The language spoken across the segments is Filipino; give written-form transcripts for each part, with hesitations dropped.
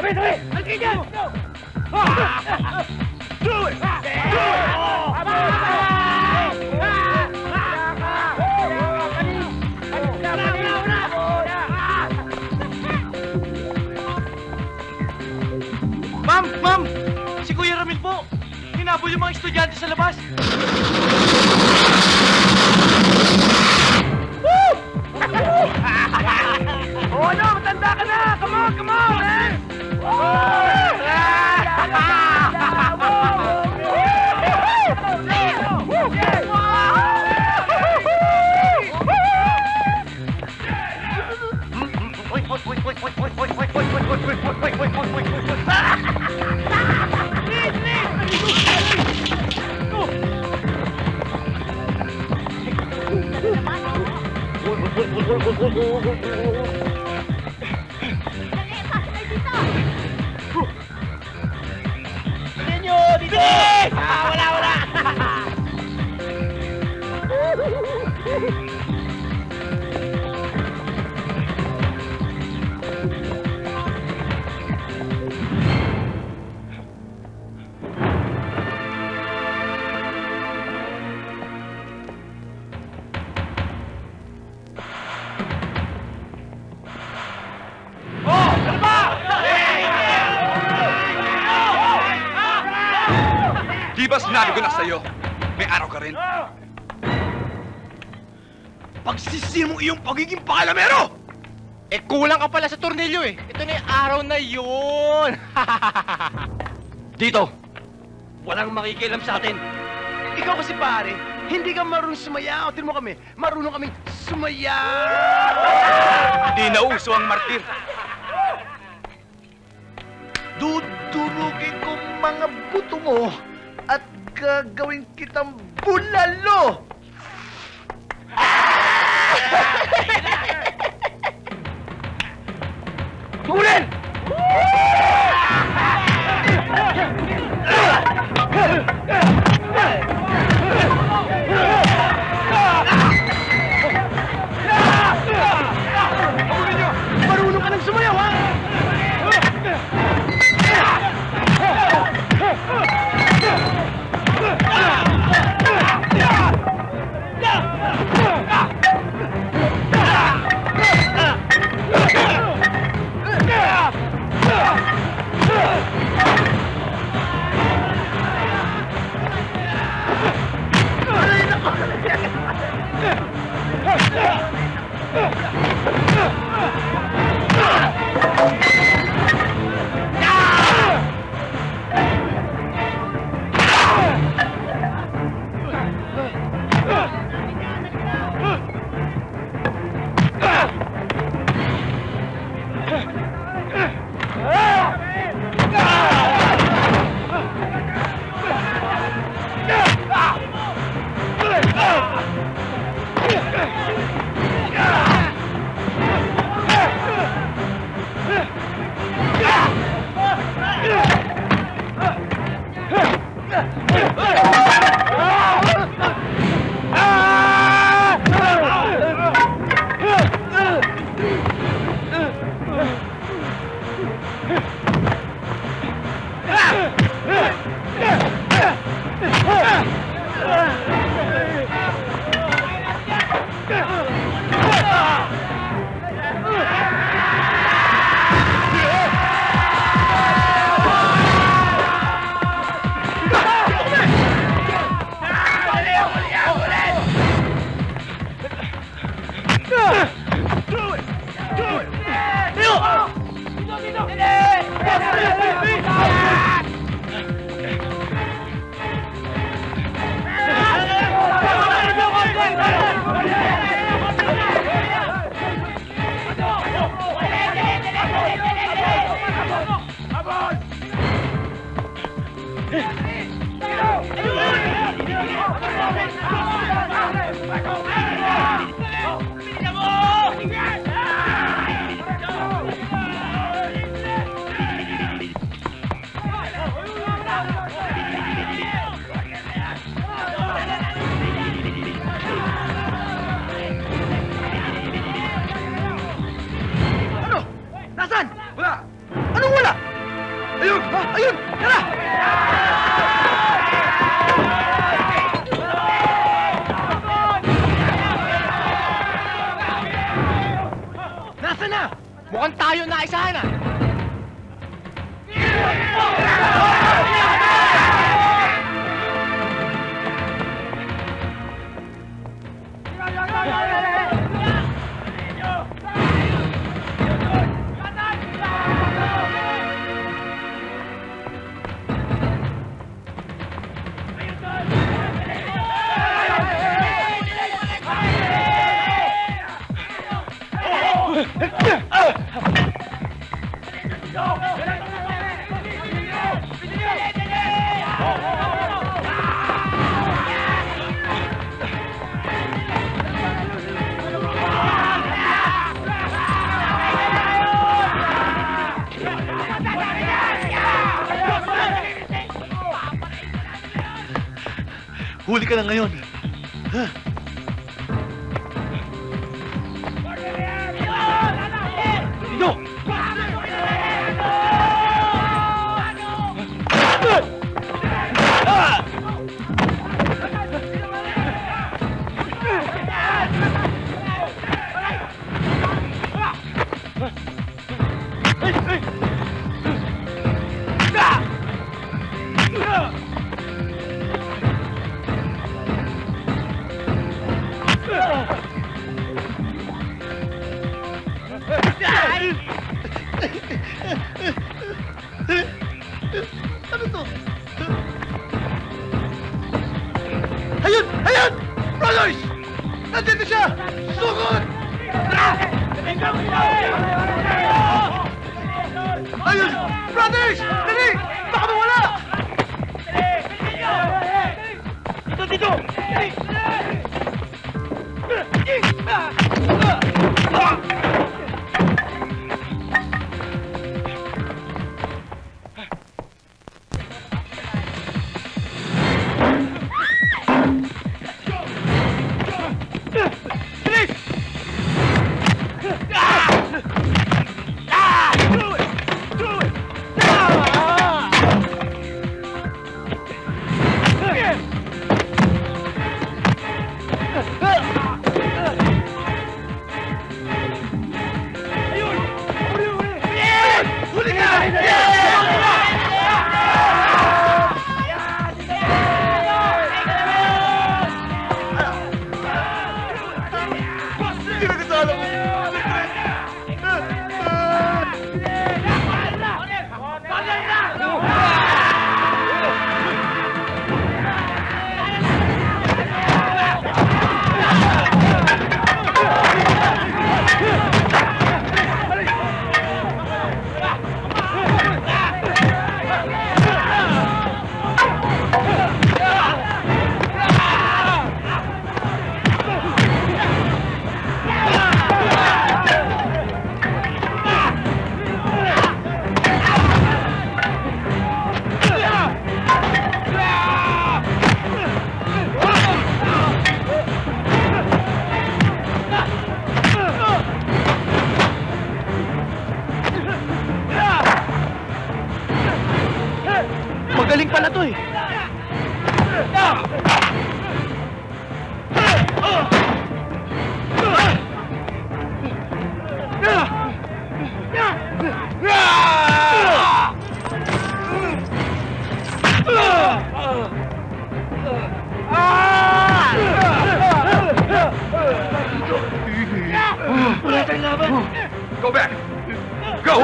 Halika dyan! Do it! Ma'am! Ma'am! Si Kuya Ramil po! Hinabol yung mga estudyante sa labas! Oh, ano? Matanda ka na! Come on, come on, man! Di ba sinabi ko na sa'yo, may araw ka rin? Pagsisihin mo iyong pagiging pakalamero! Eh, kulang ka pala sa tornilyo eh. Ito na yung araw na yun. Dito, walang makikialam sa atin. Ikaw kasi pare, hindi ka marunong sumayaw. Tingnan mo kami, marunong kaming sumayaw. Di nauso ang martir. Dudurugin ko mga buto mo at gagawin kitang bulalo! Tugunin! Marunong ka nang sumayaw, ha? Ayun! Asa na? Mukhang tayo na isahan ah! Huli ka na ngayon. Dito! Ano to? Ayun! Ayun! Brothers! Nandito siya! Sugod! Ayun! Brothers! Dali! Baka mawala! Dito! Dito! Magaling pala to eh. Wala tayong laban. Go back! Go!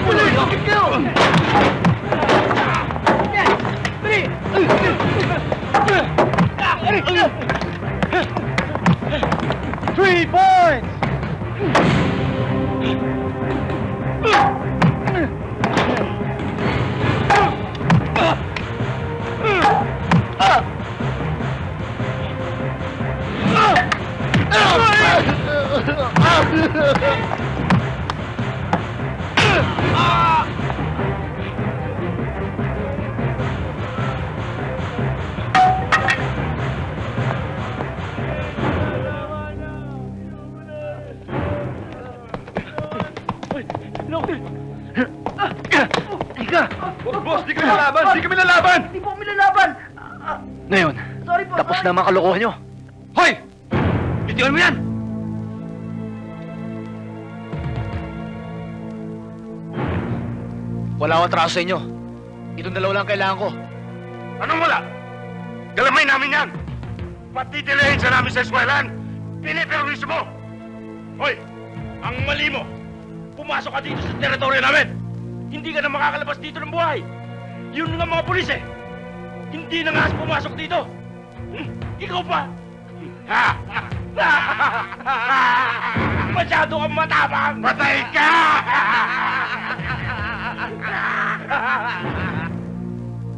Wala yung kill! 3 points! Boss, di kami lalaban! Di kami lalaban! Hindi po kami lalaban! Ngayon, Sorry po, tapos sorry. na mga kalokohan nyo. Hoy! Bitiwan mo yan! Wala akong atraso sa inyo. Itong dalawa lang kailangan ko. Anong wala? Galamay namin yan! Patitilahin sa namin sa eskwelahan! Piniperwisyo mo! Hoy! Ang mali mo! Pumasok ka dito sa teritoryo namin! Hindi ka na makakalabas dito ng buhay! Yun nga mga pulis eh! Hindi na nga pumasok dito! Ikaw pa! Masyado kang matapang! Patay ka!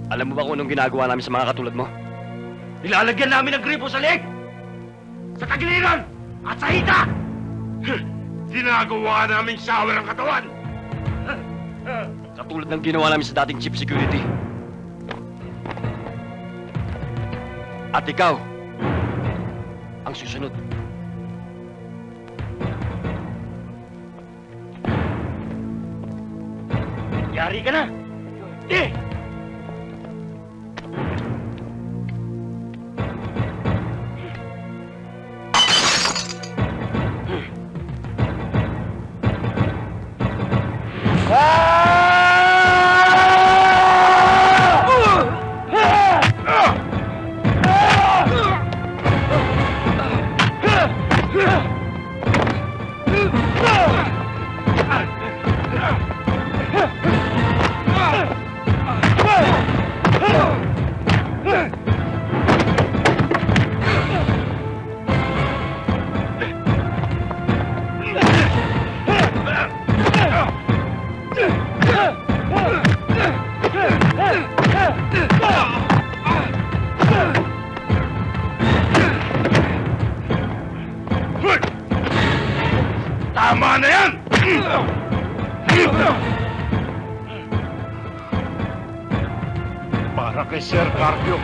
Alam mo ba kung anong ginagawa namin sa mga katulad mo? Nilalagyan namin ng gripo sa leeg! Sa tagiliran! At sa hita! Ginagawa namin shower ang katawan! Katulad ng ginawa namin sa dating chief security. At ikaw, ang susunod. Yari ka na! Eh! Tama na yan! Para kay Sir Carpio.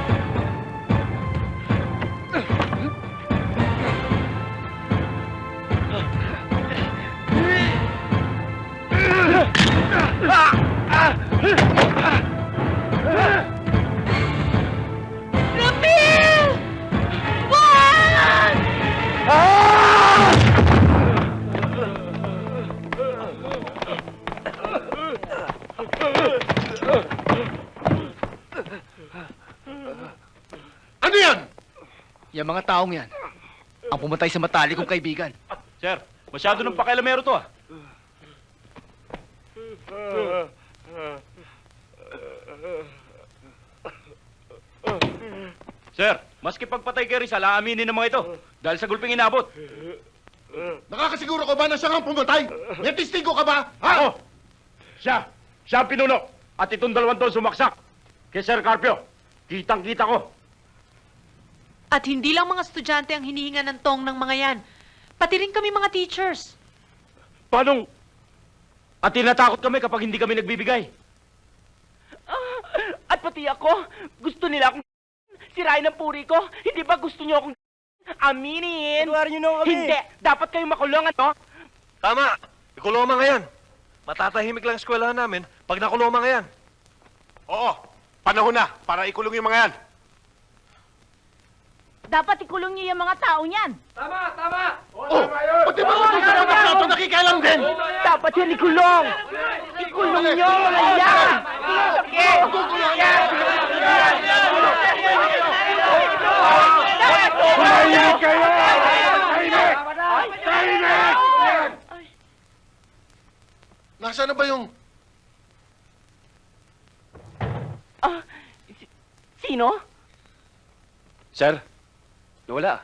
Rapil! Wag! Ano yan? Yung mga taong yan, ang pumatay sa matali kong kaibigan. Sir, masyado ng pakialamero to ah. Sir, maski pagpatay kay Rizal, aaminin ng mga ito. Dahil sa gulping inabot. Nakakasiguro ka ba na siya nga ang pumatay? May testigo ka ba? Ha? Oo! Siya! Siya ang pinuno! At itong dalawang to sumaksak! Kay Sir Carpio! Kitang-kita ko! At hindi lang mga estudyante ang hinihinga ng tong ng mga yan. Pati rin kami mga teachers. Paano? At tinatakot kami kapag hindi kami nagbibigay. At pati ako, gusto nila akong sirain ang puri ko. Hindi ba gusto niyo akong aminin? Patuwarin niyo na kami. Hindi, dapat kayong makulong, ano? Tama! Ikulong mga yan. Matatahimik lang ang eskwelahan namin pag nakulong mga yan. Oo! Panahon na para ikulong yung mga yan! Dapat ikulong niyo yung mga tao niyan. Oh! Pati ba kung sa dapat nato nakikialam din? Dapat yan ikulong. Ikulong niyo, mga yan. Sige. Tahimik kayo! Tahimik! Tahimik! Nasaan na ba yung... Sino? Sir, nawala.